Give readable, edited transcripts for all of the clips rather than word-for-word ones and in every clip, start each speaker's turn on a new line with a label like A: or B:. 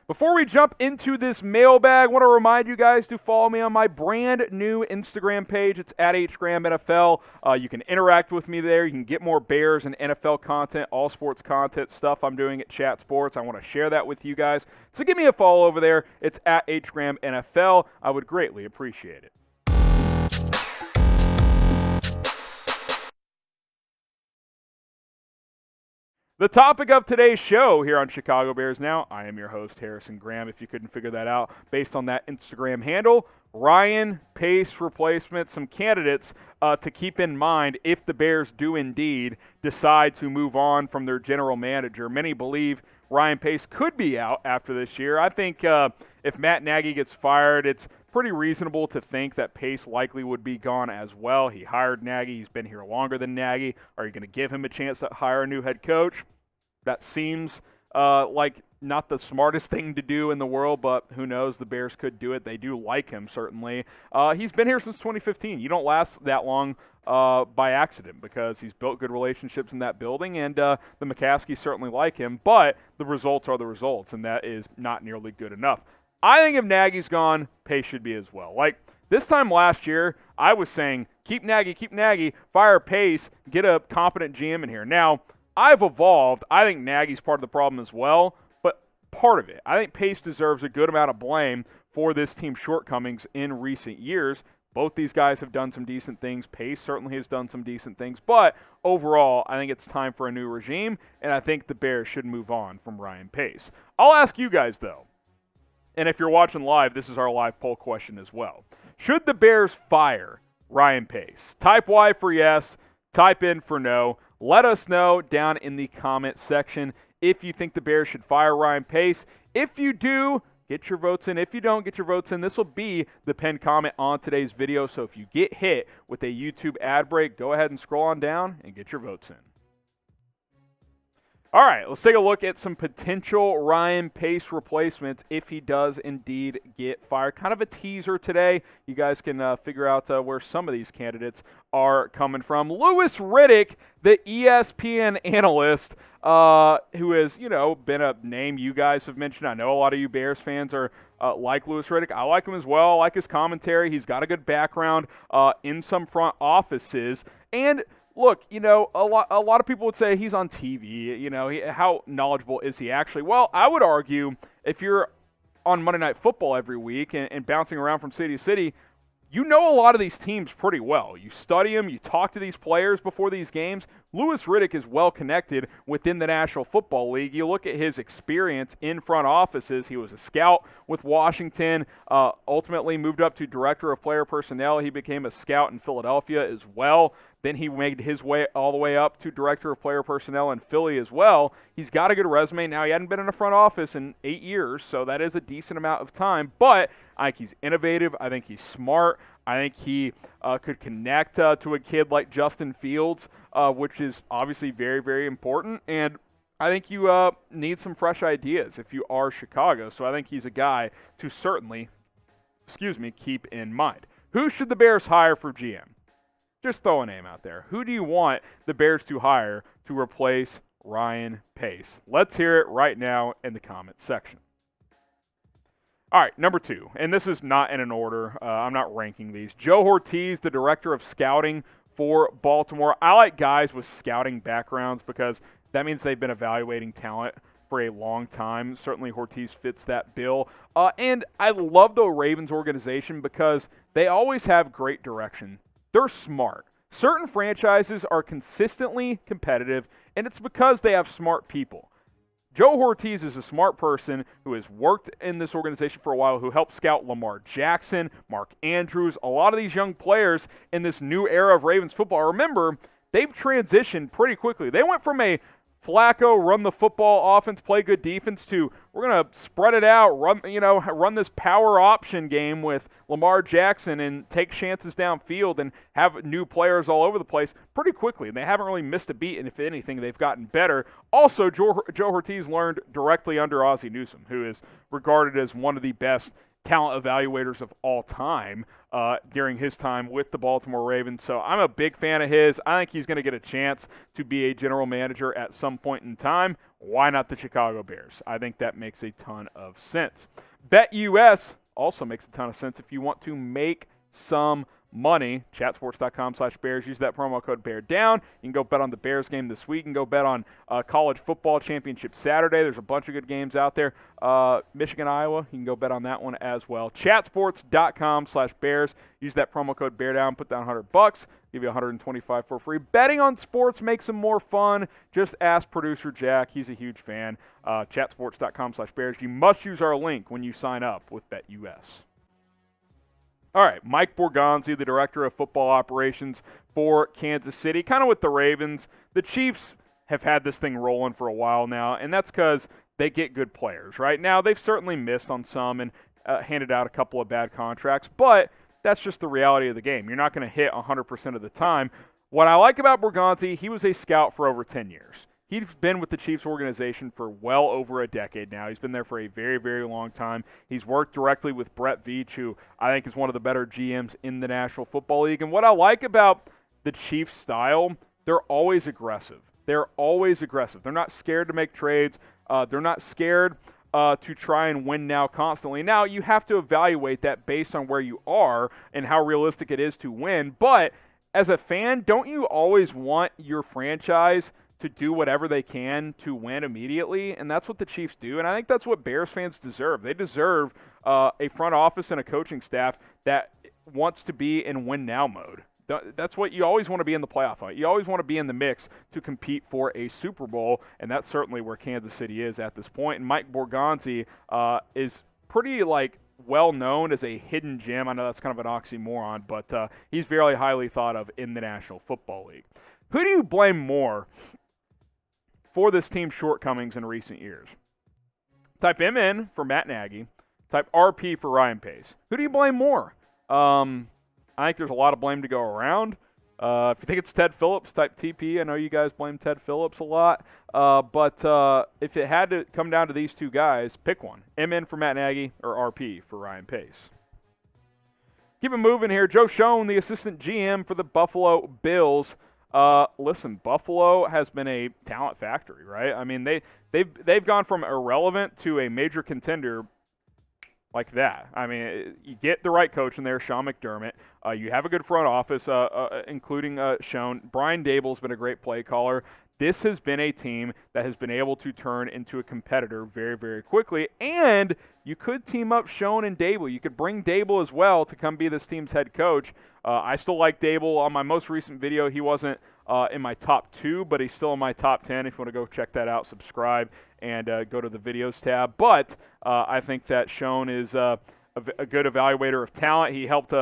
A: Before we jump into this mailbag, I want to remind you guys to follow me on my brand new Instagram page. It's at HGramNFL. You can interact with me there. You can get more Bears and NFL content, all sports content stuff I'm doing at Chat Sports. I want to share that with you guys. So give me a follow over there. It's at HGramNFL. I would greatly appreciate it. The topic of today's show here on Chicago Bears Now, I am your host, Harrison Graham, if you couldn't figure that out based on that Instagram handle. Ryan Pace replacement, some candidates to keep in mind if the Bears do indeed decide to move on from their general manager. Many believe Ryan Pace could be out after this year. I think if Matt Nagy gets fired, it's pretty reasonable to think that Pace likely would be gone as well. He hired Nagy. He's been here longer than Nagy. Are you going to give him a chance to hire a new head coach? That seems like not the smartest thing to do in the world, but who knows? The Bears could do it. They do like him, certainly. He's been here since 2015. You don't last that long by accident because he's built good relationships in that building, and the McCaskies certainly like him, but the results are the results, and that is not nearly good enough. I think if Nagy's gone, Pace should be as well. Like, this time last year, I was saying, keep Nagy, fire Pace, get a competent GM in here. Now, I've evolved. I think Nagy's part of the problem as well, but part of it. I think Pace deserves a good amount of blame for this team's shortcomings in recent years. Both these guys have done some decent things. Pace certainly has done some decent things, but overall, I think it's time for a new regime, and I think the Bears should move on from Ryan Pace. I'll ask you guys, though. And if you're watching live, this is our live poll question as well. Should the Bears fire Ryan Pace? Type Y for yes, type in for no. Let us know down in the comment section if you think the Bears should fire Ryan Pace. If you do, get your votes in. If you don't, get your votes in. This will be the pinned comment on today's video. So if you get hit with a YouTube ad break, go ahead and scroll on down and get your votes in. All right, let's take a look at some potential Ryan Pace replacements if he does indeed get fired. Kind of a teaser today. You guys can figure out where some of these candidates are coming from. Louis Riddick, the ESPN analyst, who has, been a name you guys have mentioned. I know a lot of you Bears fans are like Louis Riddick. I like him as well. I like his commentary. He's got a good background in some front offices. And look, a lot of people would say he's on TV. How knowledgeable is he actually? Well, I would argue if you're on Monday Night Football every week and bouncing around from city to city, you know a lot of these teams pretty well. You study them. You talk to these players before these games. Louis Riddick is well connected within the National Football League. You look at his experience in front offices. He was a scout with Washington, ultimately moved up to director of player personnel. He became a scout in Philadelphia as well. Then he made his way all the way up to director of player personnel in Philly as well. He's got a good resume. Now, he hadn't been in a front office in 8 years, so that is a decent amount of time. But I think he's innovative. I think he's smart. I think he could connect to a kid like Justin Fields, which is obviously very, very important. And I think you need some fresh ideas if you are Chicago. So I think he's a guy to certainly, keep in mind. Who should the Bears hire for GM? Just throw a name out there. Who do you want the Bears to hire to replace Ryan Pace? Let's hear it right now in the comments section. All right, number 2, and this is not in an order. I'm not ranking these. Joe Hortiz, the director of scouting for Baltimore. I like guys with scouting backgrounds because that means they've been evaluating talent for a long time. Certainly Hortiz fits that bill. And I love the Ravens organization because they always have great direction. They're smart. Certain franchises are consistently competitive, and it's because they have smart people. Joe Hortiz is a smart person who has worked in this organization for a while, who helped scout Lamar Jackson, Mark Andrews, a lot of these young players in this new era of Ravens football. Remember, they've transitioned pretty quickly. They went from a Flacco, run the football offense, play good defense, to we're going to spread it out, run this power option game with Lamar Jackson and take chances downfield and have new players all over the place pretty quickly. And they haven't really missed a beat, and if anything, they've gotten better. Also, Joe Hortiz learned directly under Ozzie Newsome, who is regarded as one of the best talent evaluators of all time during his time with the Baltimore Ravens. So I'm a big fan of his. I think he's going to get a chance to be a general manager at some point in time. why not the Chicago Bears? I think that makes a ton of sense. BetUS also makes a ton of sense if you want to make some money. Chatsports.com/Bears. Use that promo code BEARDOWN. You can go bet on the Bears game this week. You can go bet on college football championship Saturday. There's a bunch of good games out there. Michigan, Iowa. You can go bet on that one as well. Chatsports.com/Bears. Use that promo code BEARDOWN. Put down $100. Give you $125 for free. Betting on sports makes them more fun. Just ask producer Jack. He's a huge fan. Chatsports.com/Bears. You must use our link when you sign up with BetUS. All right, Mike Borgonzi, the director of football operations for Kansas City, kind of with the Ravens. The Chiefs have had this thing rolling for a while now, and that's because they get good players, right? Now, they've certainly missed on some and handed out a couple of bad contracts, but that's just the reality of the game. You're not going to hit 100% of the time. What I like about Borgonzi, he was a scout for over 10 years. He's been with the Chiefs organization for well over a decade now. He's been there for a very, very long time. He's worked directly with Brett Veach, who I think is one of the better GMs in the National Football League. And what I like about the Chiefs' style, they're always aggressive. They're always aggressive. They're not scared to make trades. They're not scared to try and win now constantly. Now, you have to evaluate that based on where you are and how realistic it is to win. But as a fan, don't you always want your franchise to do whatever they can to win immediately? And that's what the Chiefs do, and I think that's what Bears fans deserve. They deserve a front office and a coaching staff that wants to be in win-now mode. That's what you always want to be in the playoff fight. You always want to be in the mix to compete for a Super Bowl, and that's certainly where Kansas City is at this point. And Mike Borgonzi is pretty, well known as a hidden gem. I know that's kind of an oxymoron, but he's very highly thought of in the National Football League. Who do you blame more for this team's shortcomings in recent years? Type MN for Matt Nagy. Type RP for Ryan Pace. Who do you blame more? I think there's a lot of blame to go around. If you think it's Ted Phillips, type TP. I know you guys blame Ted Phillips a lot. But if it had to come down to these two guys, pick one. MN for Matt Nagy or RP for Ryan Pace. Keep it moving here. Joe Schoen, the assistant GM for the Buffalo Bills. Listen, Buffalo has been a talent factory, right? I mean, they've gone from irrelevant to a major contender like that. I mean, you get the right coach in there, Sean McDermott. You have a good front office, including Schoen. Brian Dable's been a great play caller. This has been a team that has been able to turn into a competitor very, very quickly. And you could team up Schoen and Dable. You could bring Dable as well to come be this team's head coach. I still like Dable. On my most recent video, he wasn't in my top 2, but he's still in my top 10. If you want to go check that out, subscribe and go to the videos tab. But I think that Schoen is a good evaluator of talent. He helped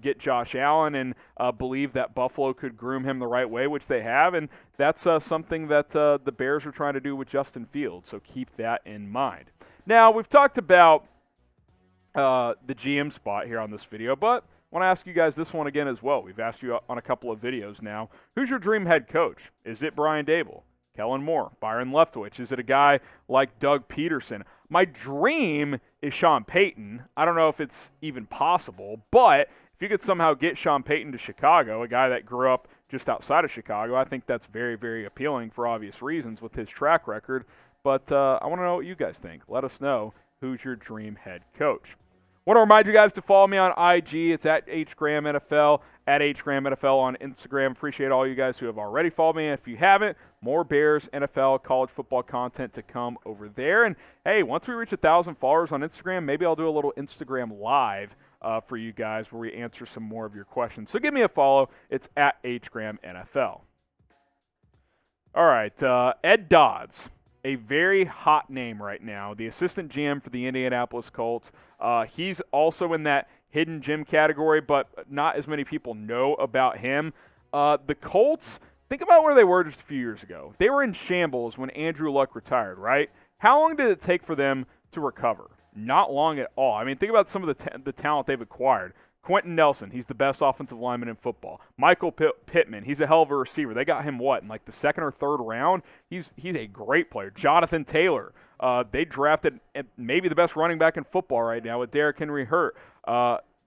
A: get Josh Allen and believe that Buffalo could groom him the right way, which they have. And that's something that the Bears are trying to do with Justin Fields. So keep that in mind. Now, we've talked about the GM spot here on this video, but I want to ask you guys this one again as well. We've asked you on a couple of videos now. Who's your dream head coach? Is it Brian Dable, Kellen Moore, Byron Leftwich? Is it a guy like Doug Peterson? My dream is Sean Payton. I don't know if it's even possible, but if you could somehow get Sean Payton to Chicago, a guy that grew up just outside of Chicago, I think that's very, very appealing for obvious reasons with his track record. But I want to know what you guys think. Let us know who's your dream head coach. Want to remind you guys to follow me on IG. It's at HGramNFL, at HGramNFL on Instagram. Appreciate all you guys who have already followed me. And if you haven't, more Bears, NFL, college football content to come over there. And, hey, once we reach 1,000 followers on Instagram, maybe I'll do a little Instagram Live for you guys where we answer some more of your questions. So give me a follow. It's at HGramNFL. All right, Ed Dodds. A very hot name right now, the assistant GM for the Indianapolis Colts. He's also in that hidden gem category, but not as many people know about him. The Colts, think about where they were just a few years ago. They were in shambles when Andrew Luck retired, right? How long did it take for them to recover? Not long at all. I mean, think about some of the talent they've acquired. Quentin Nelson, he's the best offensive lineman in football. Michael Pittman, he's a hell of a receiver. They got him, in the second or third round? He's a great player. Jonathan Taylor, they drafted maybe the best running back in football right now with Derrick Henry hurt.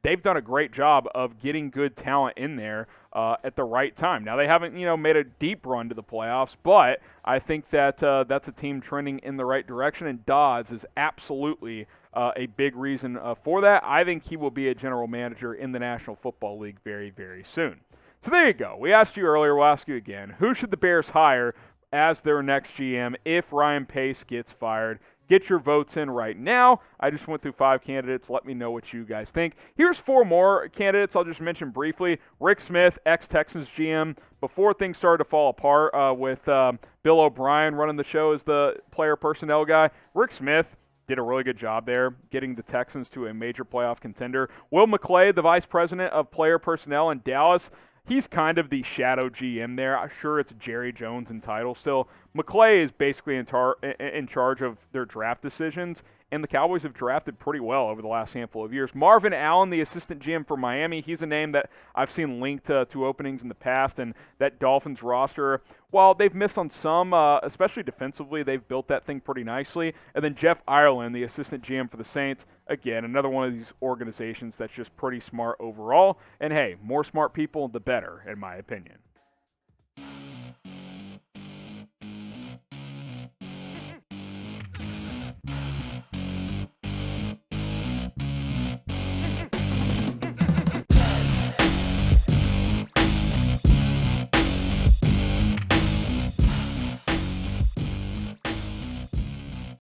A: They've done a great job of getting good talent in there. at the right time. Now, they haven't, made a deep run to the playoffs, but I think that that's a team trending in the right direction, and Dodds is absolutely a big reason for that. I think he will be a general manager in the National Football League very, very soon. So there you go. We asked you earlier. We'll ask you again. Who should the Bears hire as their next GM if Ryan Pace gets fired? Get your votes in right now. I just went through 5 candidates. Let me know what you guys think. Here's 4 more candidates I'll just mention briefly. Rick Smith, ex-Texans GM. Before things started to fall apart with Bill O'Brien running the show as the player personnel guy, Rick Smith did a really good job there, getting the Texans to a major playoff contender. Will McClay, the vice president of player personnel in Dallas, he's kind of the shadow GM there. I'm sure it's Jerry Jones in title still. McClay is basically in charge of their draft decisions, and the Cowboys have drafted pretty well over the last handful of years. Marvin Allen, the assistant GM for Miami, he's a name that I've seen linked to openings in the past, and that Dolphins roster, while they've missed on some, especially defensively, they've built that thing pretty nicely. And then Jeff Ireland, the assistant GM for the Saints, again, another one of these organizations that's just pretty smart overall. And hey, more smart people, the better, in my opinion.